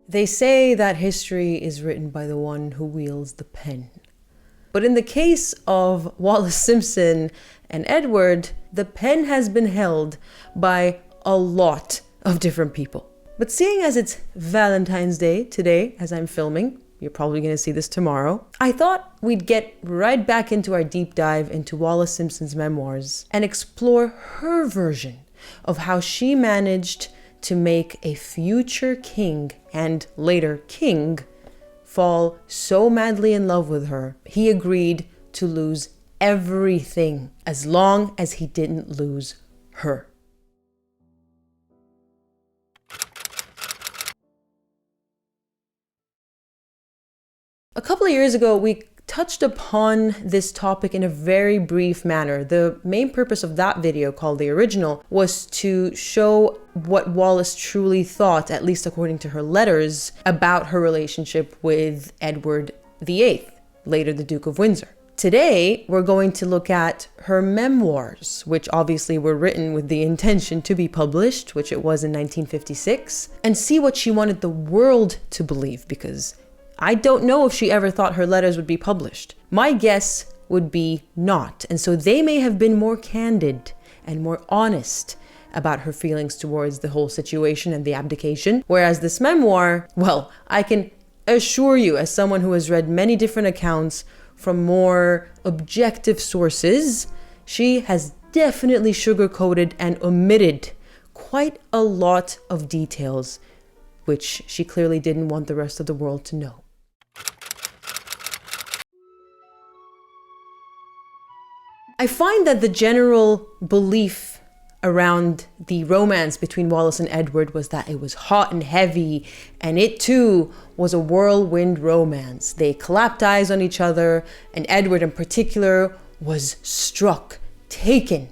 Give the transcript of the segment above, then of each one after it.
They say that history is written by the one who wields the pen. But in the case of Wallis Simpson and Edward, the pen has been held by a lot of different people. But seeing as it's Valentine's Day today, as I'm filming, you're probably going to see this tomorrow, I thought we'd get right back into our deep dive into Wallis Simpson's memoirs and explore her version of how she managed to make a future king and later king fall so madly in love with her, he agreed to lose everything as long as he didn't lose her. A couple of years ago, we touched upon this topic in a very brief manner. The main purpose of that video, called The Original, was to show what Wallis truly thought, at least according to her letters, about her relationship with Edward VIII, later the Duke of Windsor. Today, we're going to look at her memoirs, which obviously were written with the intention to be published, which it was in 1956, and see what she wanted the world to believe, because I don't know if she ever thought her letters would be published. My guess would be not. And so they may have been more candid and more honest about her feelings towards the whole situation and the abdication. Whereas this memoir, well, I can assure you, as someone who has read many different accounts from more objective sources, she has definitely sugarcoated and omitted quite a lot of details, which she clearly didn't want the rest of the world to know. I find that the general belief around the romance between Wallis and Edward was that it was hot and heavy, and it too was a whirlwind romance. They clapped eyes on each other, and Edward in particular was struck, taken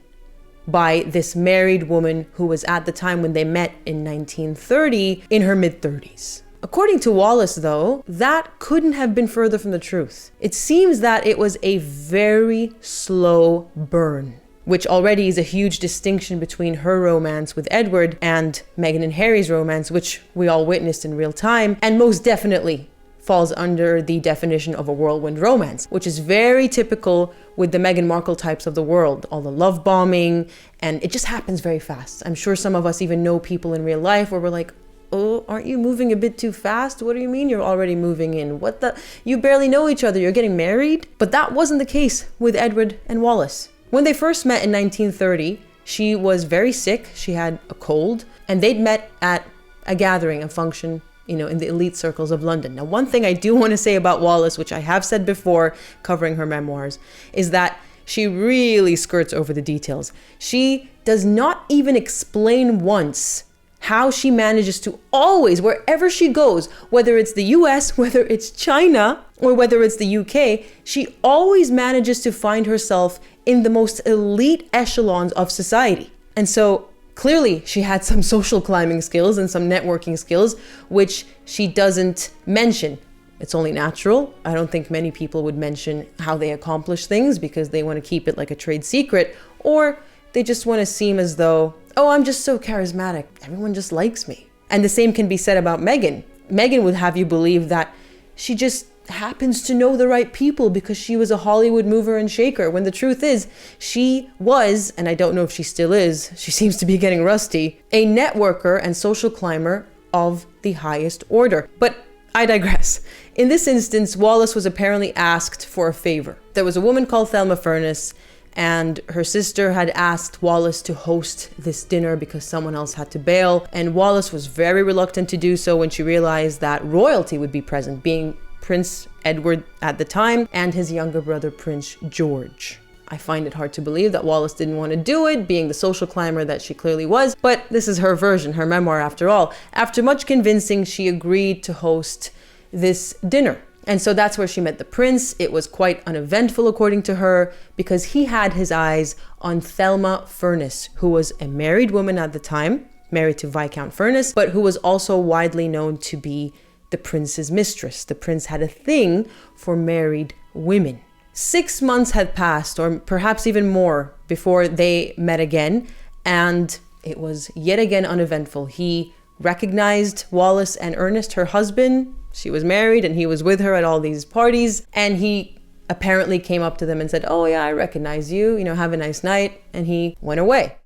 by this married woman who was at the time when they met in 1930 in her mid-30s. According to Wallis, though, that couldn't have been further from the truth. It seems that it was a very slow burn, which already is a huge distinction between her romance with Edward and Meghan and Harry's romance, which we all witnessed in real time, and most definitely falls under the definition of a whirlwind romance, which is very typical with the Meghan Markle types of the world, all the love bombing, and it just happens very fast. I'm sure some of us even know people in real life where we're like, oh, aren't you moving a bit too fast? What do you mean you're already moving in? What the? You barely know each other. You're getting married? But that wasn't the case with Edward and Wallis. When they first met in 1930, she was very sick. She had a cold, and they'd met at a gathering, a function, in the elite circles of London. Now, one thing I do want to say about Wallis, which I have said before covering her memoirs, is that she really skirts over the details. She does not even explain once how she manages to always, wherever she goes, whether it's the US, whether it's China, or whether it's the UK, she always manages to find herself in the most elite echelons of society. And so clearly she had some social climbing skills and some networking skills, which she doesn't mention. It's only natural. I don't think many people would mention how they accomplish things because they want to keep it like a trade secret, or they just want to seem as though, oh, I'm just so charismatic. Everyone just likes me. And the same can be said about Meghan. Meghan would have you believe that she just happens to know the right people because she was a Hollywood mover and shaker, when the truth is she was, and I don't know if she still is, she seems to be getting rusty, a networker and social climber of the highest order. But I digress. In this instance, Wallis was apparently asked for a favor. There was a woman called Thelma, and her sister had asked Wallis to host this dinner because someone else had to bail, and Wallis was very reluctant to do so when she realized that royalty would be present, being Prince Edward at the time and his younger brother Prince George. I find it hard to believe that Wallis didn't want to do it, being the social climber that she clearly was, but this is her version, her memoir after all. After much convincing, she agreed to host this dinner. And so that's where she met the prince. It was quite uneventful, according to her, because he had his eyes on Thelma Furness, who was a married woman at the time, married to Viscount Furness, but who was also widely known to be the prince's mistress. The prince had a thing for married women. 6 months had passed, or perhaps even more, before they met again, and it was yet again uneventful. He recognized Wallis and Ernest, her husband. She was married and he was with her at all these parties. And he apparently came up to them and said, "Oh yeah, I recognize you, have a nice night." And he went away.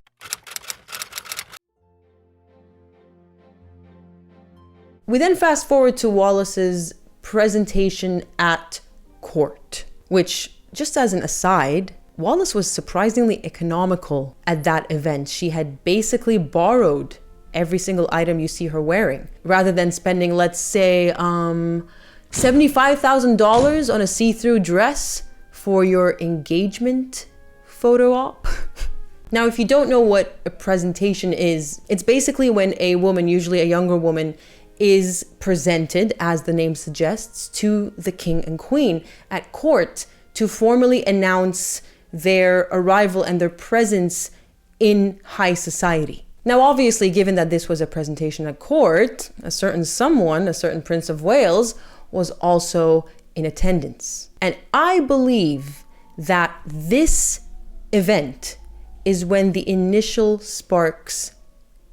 We then fast forward to Wallis's presentation at court, which, just as an aside, Wallis was surprisingly economical at that event. She had basically borrowed every single item you see her wearing, rather than spending, let's say, $75,000 on a see-through dress for your engagement photo op. Now, if you don't know what a presentation is, it's basically when a woman, usually a younger woman, is presented, as the name suggests, to the king and queen at court to formally announce their arrival and their presence in high society. Now, obviously, given that this was a presentation at court, a certain Prince of Wales, was also in attendance. And I believe that this event is when the initial sparks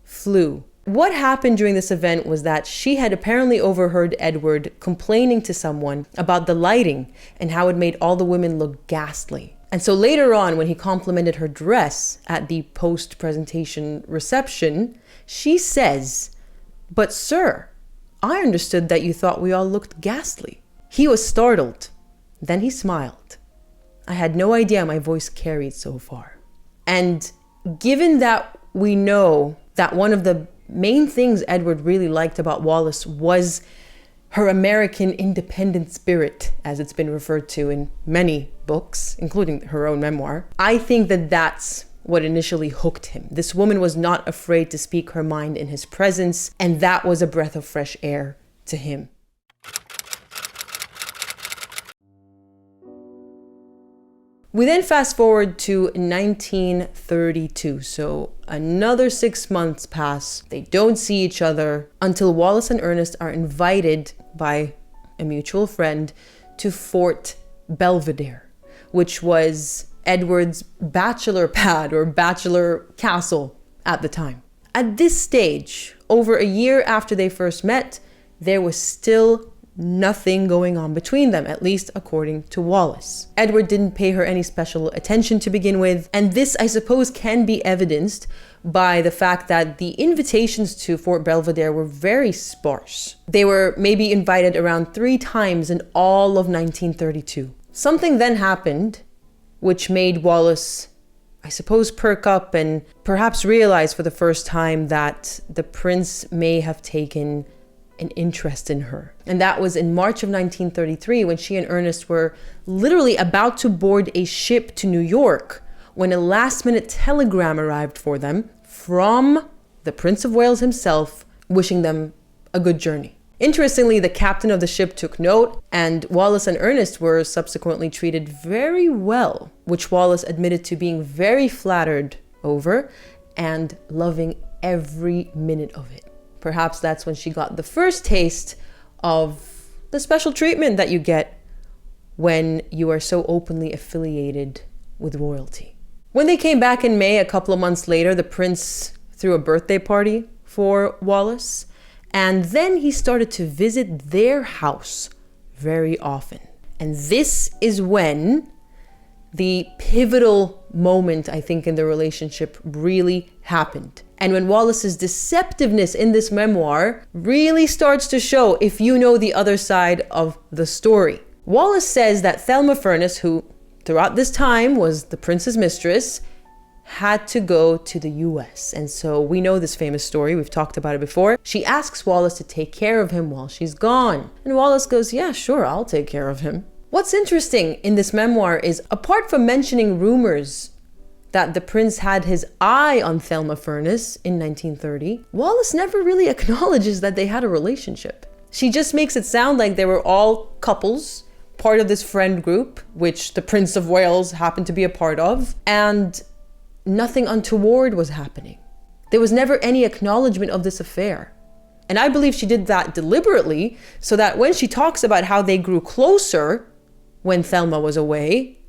flew. What happened during this event was that she had apparently overheard Edward complaining to someone about the lighting and how it made all the women look ghastly. And so later on, when he complimented her dress at the post-presentation reception, she says, "But sir, I understood that you thought we all looked ghastly." He was startled. Then he smiled. "I had no idea my voice carried so far." And given that we know that one of the main things Edward really liked about Wallis was her American independent spirit, as it's been referred to in many books, including her own memoir, I think that that's what initially hooked him. This woman was not afraid to speak her mind in his presence, and that was a breath of fresh air to him. We then fast forward to 1932. So another 6 months pass. They don't see each other until Wallis and Ernest are invited by a mutual friend to Fort Belvedere, which was Edward's bachelor pad or bachelor castle at the time. At this stage, over a year after they first met, there was still nothing going on between them, at least according to Wallis. Edward didn't pay her any special attention to begin with, and this, I suppose, can be evidenced by the fact that the invitations to Fort Belvedere were very sparse. They were maybe invited around 3 times in all of 1932. Something then happened which made Wallis, I suppose, perk up and perhaps realize for the first time that the prince may have taken an interest in her. And that was in March of 1933, when she and Ernest were literally about to board a ship to New York, when a last-minute telegram arrived for them from the Prince of Wales himself, wishing them a good journey. Interestingly, the captain of the ship took note, and Wallis and Ernest were subsequently treated very well, which Wallis admitted to being very flattered over and loving every minute of it. Perhaps that's when she got the first taste of the special treatment that you get when you are so openly affiliated with royalty. When they came back in May, a couple of months later, the prince threw a birthday party for Wallis, and then he started to visit their house very often. And this is when the pivotal moment, I think, in the relationship really happened. And when Wallis's deceptiveness in this memoir really starts to show if you know the other side of the story. Wallis says that Thelma Furness, who throughout this time was the prince's mistress, had to go to the US. And so we know this famous story. We've talked about it before. She asks Wallis to take care of him while she's gone. And Wallis goes, "Yeah, sure, I'll take care of him." What's interesting in this memoir is, apart from mentioning rumors that the prince had his eye on Thelma Furness in 1930, Wallis never really acknowledges that they had a relationship. She just makes it sound like they were all couples, part of this friend group, which the Prince of Wales happened to be a part of, and nothing untoward was happening. There was never any acknowledgement of this affair. And I believe she did that deliberately so that when she talks about how they grew closer when Thelma was away,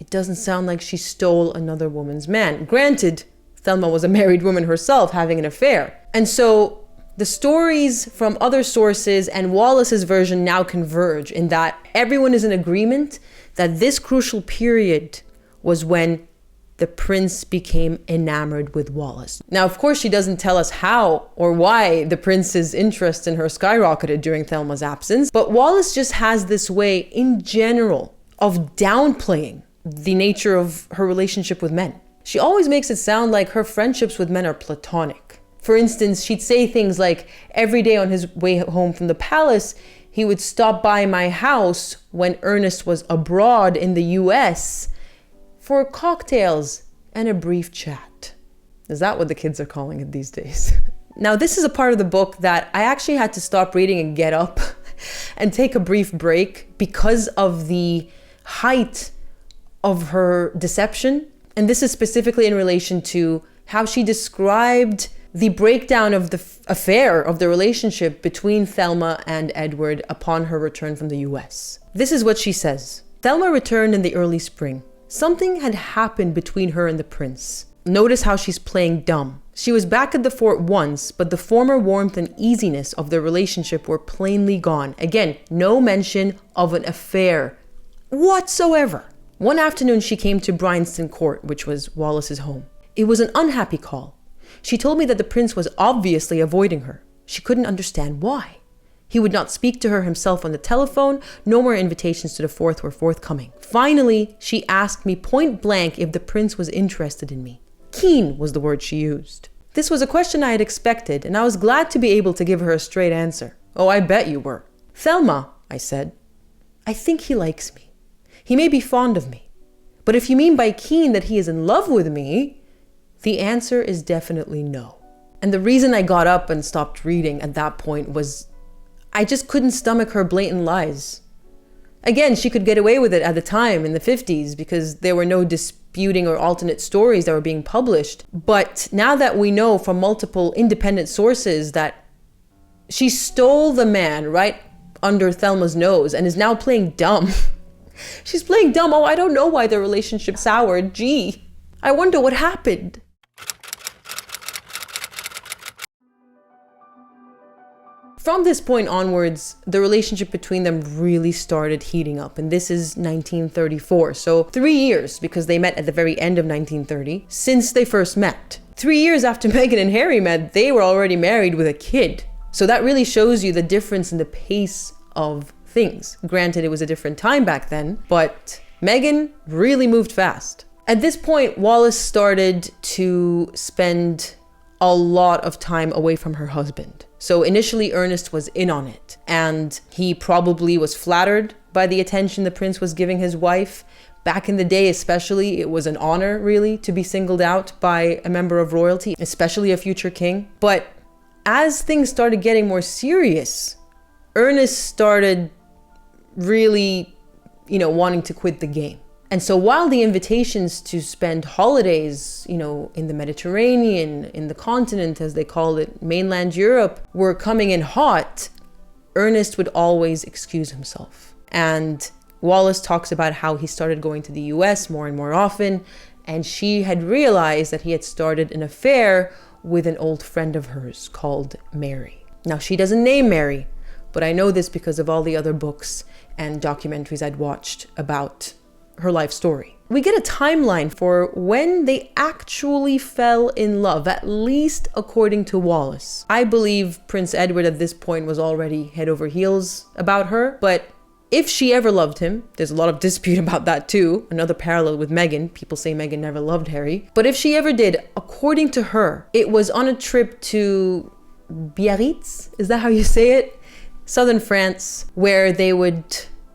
it doesn't sound like she stole another woman's man. Granted, Thelma was a married woman herself having an affair. And so The stories from other sources and Wallis's version now converge in that everyone is in agreement that this crucial period was when the prince became enamored with Wallis. Now, of course, she doesn't tell us how or why the prince's interest in her skyrocketed during Thelma's absence, but Wallis just has this way in general of downplaying the nature of her relationship with men. She always makes it sound like her friendships with men are platonic. For instance, she'd say things like, every day on his way home from the palace, he would stop by my house when Ernest was abroad in the US for cocktails and a brief chat. Is that what the kids are calling it these days? Now, this is a part of the book that I actually had to stop reading and get up and take a brief break because of the height of her deception. And this is specifically in relation to how she described the breakdown of the affair of the relationship between Thelma and Edward upon her return from the US. This is what she says. Thelma returned in the early spring. Something had happened between her and the prince. Notice how she's playing dumb. She was back at the fort once, but the former warmth and easiness of their relationship were plainly gone. Again, no mention of an affair whatsoever. One afternoon she came to Bryanston Court, which was Wallis's home. It was an unhappy call. She told me that the prince was obviously avoiding her. She couldn't understand why. He would not speak to her himself on the telephone. No more invitations to the fort were forthcoming. Finally, she asked me point blank if the prince was interested in me. Keen was the word she used. This was a question I had expected, and I was glad to be able to give her a straight answer. Oh, I bet you were. Thelma, I said, I think he likes me. He may be fond of me. But if you mean by keen that he is in love with me, the answer is definitely no. And the reason I got up and stopped reading at that point was I just couldn't stomach her blatant lies. Again, she could get away with it at the time in the 50s because there were no disputing or alternate stories that were being published. But now that we know from multiple independent sources that she stole the man right under Thelma's nose and is now playing dumb. She's playing dumb. Oh, I don't know why their relationship soured. Gee, I wonder what happened. From this point onwards, the relationship between them really started heating up. And this is 1934. So 3 years, because they met at the very end of 1930, since they first met. 3 years after Meghan and Harry met, they were already married with a kid. So that really shows you the difference in the pace of things. Granted, it was a different time back then, but Meghan really moved fast. At this point, Wallis started to spend a lot of time away from her husband. So initially Ernest was in on it, and he probably was flattered by the attention the prince was giving his wife. Back in the day especially, it was an honor really to be singled out by a member of royalty, especially a future king. But as things started getting more serious, Ernest started really, wanting to quit the game. And so while the invitations to spend holidays, in the Mediterranean, in the continent, as they call it, mainland Europe, were coming in hot, Ernest would always excuse himself. And Wallis talks about how he started going to the US more and more often, and she had realized that he had started an affair with an old friend of hers called Mary. Now, she doesn't name Mary, but I know this because of all the other books and documentaries I'd watched about her life story. We get a timeline for when they actually fell in love, at least according to Wallis. I believe Prince Edward at this point was already head over heels about her, but if she ever loved him, there's a lot of dispute about that too. Another parallel with Meghan. People say Meghan never loved Harry. But if she ever did, according to her, it was on a trip to Biarritz, is that how you say it? Southern France, where they would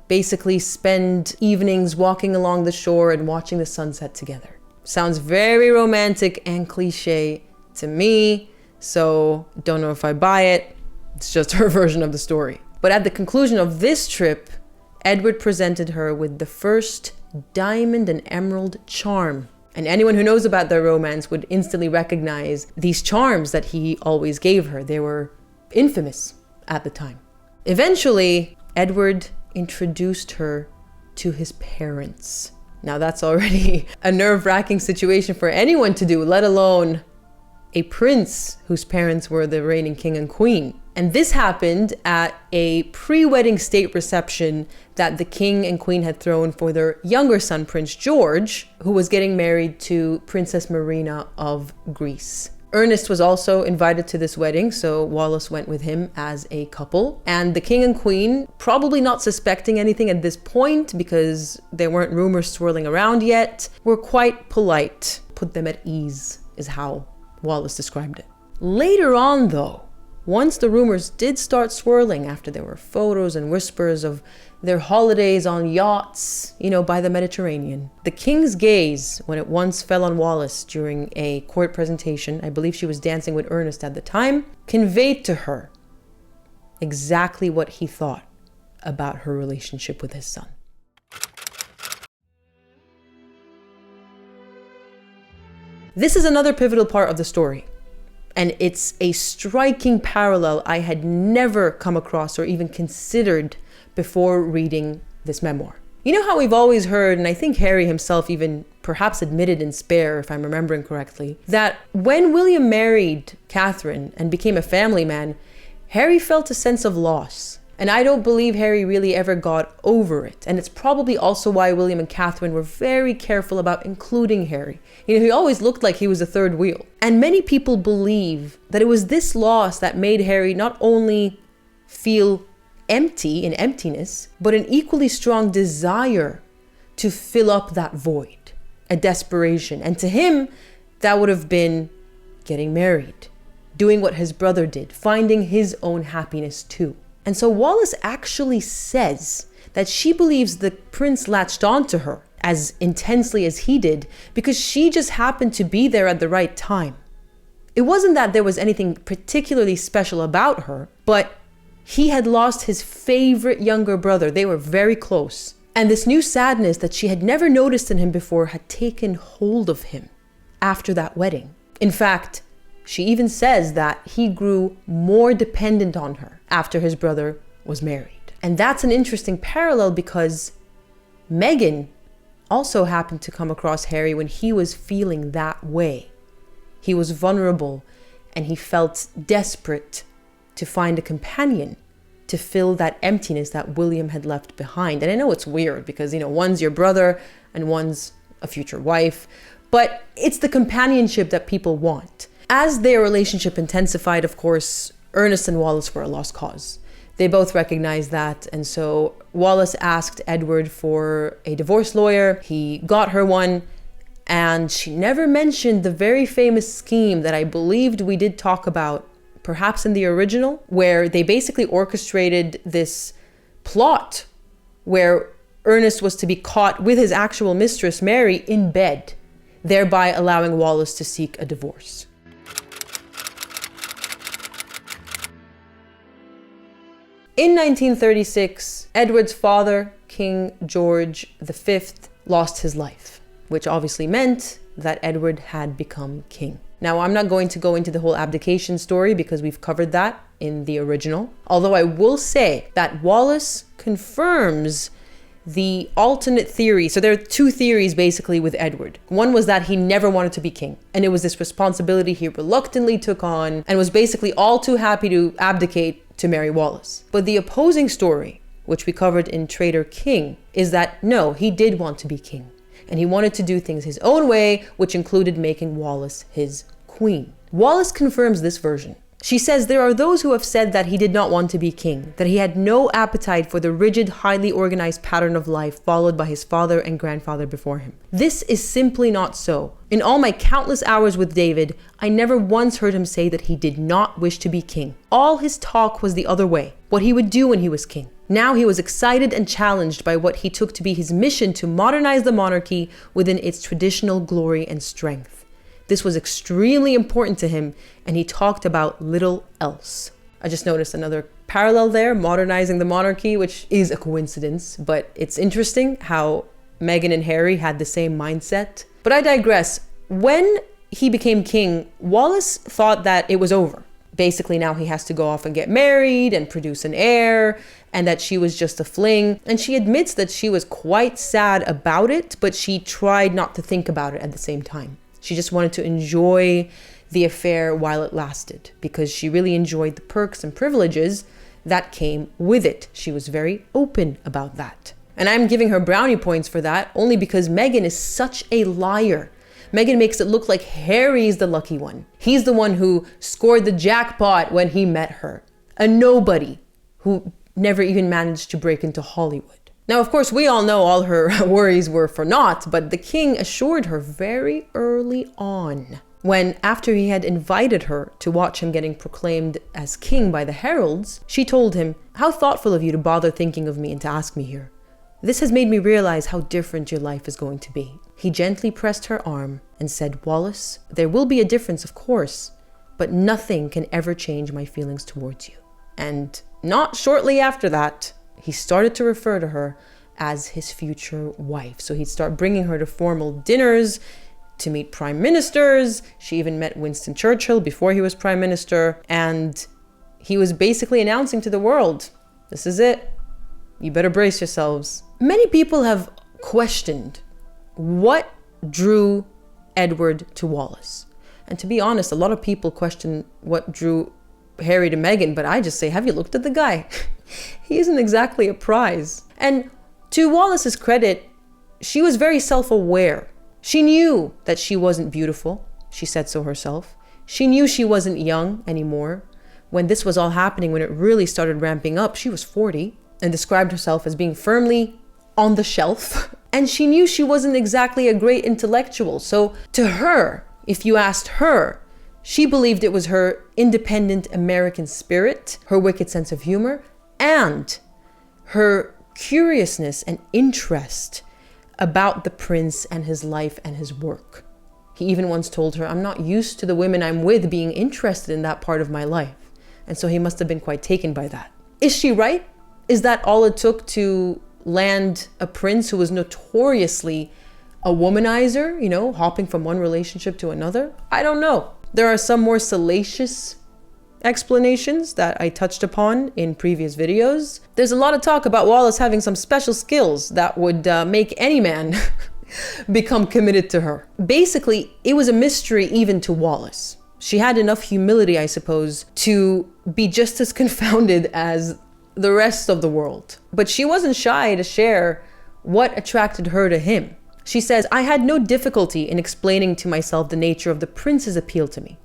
basically spend evenings walking along the shore and watching the sunset together. Sounds very romantic and cliche to me, so don't know if I buy it. It's just her version of the story. But at the conclusion of this trip, Edward presented her with the first diamond and emerald charm. And anyone who knows about their romance would instantly recognize these charms that he always gave her. They were infamous at the time. Eventually, Edward introduced her to his parents. Now that's already a nerve-wracking situation for anyone to do, let alone a prince whose parents were the reigning king and queen. And this happened at a pre-wedding state reception that the king and queen had thrown for their younger son, Prince George, who was getting married to Princess Marina of Greece. Ernest was also invited to this wedding, so Wallis went with him as a couple. And the king and queen, probably not suspecting anything at this point because there weren't rumors swirling around yet, were quite polite. Put them at ease is how Wallis described it. Later on though, once the rumors did start swirling after there were photos and whispers of their holidays on yachts, by the Mediterranean, the king's gaze, when it once fell on Wallis during a court presentation, I believe she was dancing with Ernest at the time, conveyed to her exactly what he thought about her relationship with his son. This is another pivotal part of the story. And it's a striking parallel I had never come across or even considered before reading this memoir. You know how we've always heard, and I think Harry himself even perhaps admitted in Spare, if I'm remembering correctly, that when William married Catherine and became a family man, Harry felt a sense of loss. And I don't believe Harry really ever got over it. And it's probably also why William and Catherine were very careful about including Harry. He always looked like he was a third wheel. And many people believe that it was this loss that made Harry not only feel empty in emptiness, but an equally strong desire to fill up that void, a desperation. And to him, that would have been getting married, doing what his brother did, finding his own happiness too. And so Wallis actually says that she believes the prince latched onto her as intensely as he did because she just happened to be there at the right time. It wasn't that there was anything particularly special about her, but he had lost his favorite younger brother. They were very close. And this new sadness that she had never noticed in him before had taken hold of him after that wedding. In fact, she even says that he grew more dependent on her after his brother was married. And that's an interesting parallel because Meghan also happened to come across Harry when he was feeling that way. He was vulnerable and he felt desperate to find a companion to fill that emptiness that William had left behind. And I know it's weird because, one's your brother and one's a future wife, but it's the companionship that people want. As their relationship intensified, of course, Ernest and Wallis were a lost cause. They both recognized that. And so Wallis asked Edward for a divorce lawyer. He got her one. And she never mentioned the very famous scheme that I believed we did talk about, perhaps in the original, where they basically orchestrated this plot where Ernest was to be caught with his actual mistress, Mary, in bed, thereby allowing Wallis to seek a divorce. In 1936, Edward's father, King George V, lost his life, which obviously meant that Edward had become king. Now, I'm not going to go into the whole abdication story because we've covered that in the original. Although I will say that Wallis confirms the alternate theory. So there are two theories basically with Edward. One was that he never wanted to be king, and it was this responsibility he reluctantly took on and was basically all too happy to abdicate to marry Wallis. But the opposing story, which we covered in Traitor King, is that no, he did want to be king. And he wanted to do things his own way, which included making Wallis his queen. Wallis confirms this version. She says there are those who have said that he did not want to be king, that he had no appetite for the rigid, highly organized pattern of life followed by his father and grandfather before him. This is simply not so. In all my countless hours with David, I never once heard him say that he did not wish to be king. All his talk was the other way, what he would do when he was king. Now he was excited and challenged by what he took to be his mission to modernize the monarchy within its traditional glory and strength. This was extremely important to him, and he talked about little else. I just noticed another parallel there, modernizing the monarchy, which is a coincidence, but it's interesting how Meghan and Harry had the same mindset. But I digress. When he became king, Wallis thought that it was over. Basically, now he has to go off and get married and produce an heir, and that she was just a fling. And she admits that she was quite sad about it, but she tried not to think about it at the same time. She just wanted to enjoy the affair while it lasted, because she really enjoyed the perks and privileges that came with it. She was very open about that. And I'm giving her brownie points for that only because Meghan is such a liar. Meghan makes it look like Harry's the lucky one. He's the one who scored the jackpot when he met her. A nobody who never even managed to break into Hollywood. Now, of course, we all know all her worries were for naught, but the king assured her very early on, when after he had invited her to watch him getting proclaimed as king by the heralds, she told him, "How thoughtful of you to bother thinking of me and to ask me here. This has made me realize how different your life is going to be." He gently pressed her arm and said, "Wallis, there will be a difference, of course, but nothing can ever change my feelings towards you." And not shortly after that, he started to refer to her as his future wife. So he'd start bringing her to formal dinners, to meet prime ministers. She even met Winston Churchill before he was prime minister. And he was basically announcing to the world, this is it. You better brace yourselves. Many people have questioned what drew Edward to Wallis. And to be honest, a lot of people question what drew Harry to Meghan, but I just say, have you looked at the guy? He isn't exactly a prize. And to Wallis's credit, she was very self-aware. She knew that she wasn't beautiful. She said so herself. She knew she wasn't young anymore. When this was all happening, when it really started ramping up, she was 40 and described herself as being firmly on the shelf. And she knew she wasn't exactly a great intellectual. So to her, if you asked her, she believed it was her independent American spirit, her wicked sense of humor, and her curiousness and interest about the prince and his life and his work. He even once told her, "I'm not used to the women I'm with being interested in that part of my life." And so he must have been quite taken by that. Is she right? Is that all it took to land a prince who was notoriously a womanizer, you know, hopping from one relationship to another? I don't know. There are some more salacious explanations that I touched upon in previous videos. There's a lot of talk about Wallis having some special skills that would make any man become committed to her. Basically, it was a mystery even to Wallis. She had enough humility, I suppose, to be just as confounded as the rest of the world. But she wasn't shy to share what attracted her to him. She says, "I had no difficulty in explaining to myself the nature of the prince's appeal to me.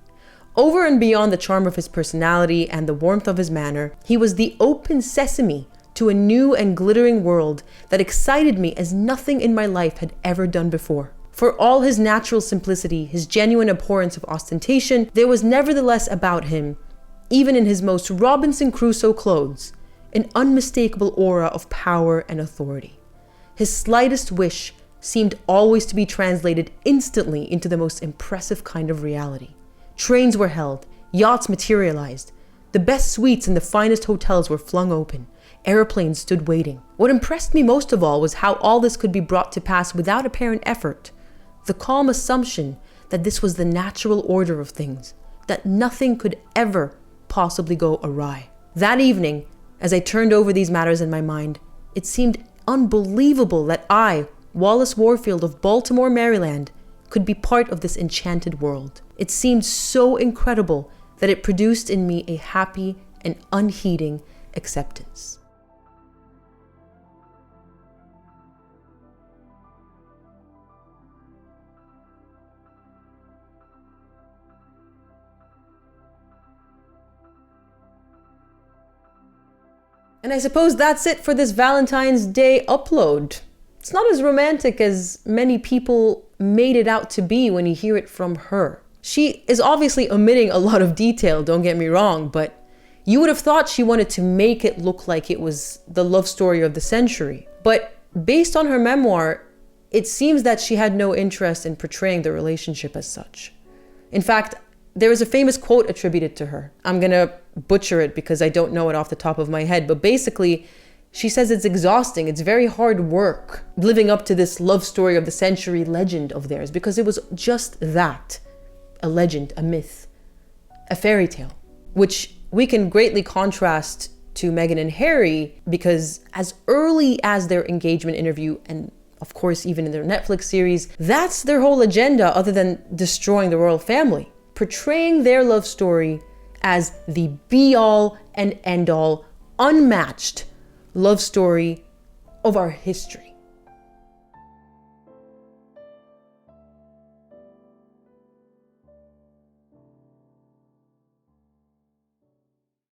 Over and beyond the charm of his personality and the warmth of his manner, he was the open sesame to a new and glittering world that excited me as nothing in my life had ever done before. For all his natural simplicity, his genuine abhorrence of ostentation, there was nevertheless about him, even in his most Robinson Crusoe clothes, an unmistakable aura of power and authority. His slightest wish seemed always to be translated instantly into the most impressive kind of reality. Trains were held, yachts materialized, the best suites in the finest hotels were flung open, airplanes stood waiting. What impressed me most of all was how all this could be brought to pass without apparent effort, the calm assumption that this was the natural order of things, that nothing could ever possibly go awry. That evening, as I turned over these matters in my mind, it seemed unbelievable that I, Wallis Warfield of Baltimore, Maryland, could be part of this enchanted world. It seemed so incredible that it produced in me a happy and unheeding acceptance." And I suppose that's it for this Valentine's Day upload. It's not as romantic as many people made it out to be when you hear it from her. She is obviously omitting a lot of detail, don't get me wrong, but you would have thought she wanted to make it look like it was the love story of the century. But based on her memoir, it seems that she had no interest in portraying the relationship as such. In fact, there is a famous quote attributed to her. I'm gonna butcher it because I don't know it off the top of my head, but basically, she says it's exhausting, it's very hard work living up to this love story of the century legend of theirs, because it was just that, a legend, a myth, a fairy tale, which we can greatly contrast to Meghan and Harry, because as early as their engagement interview, and of course even in their Netflix series, that's their whole agenda other than destroying the royal family. portraying their love story as the be-all and end-all, unmatched love story of our history.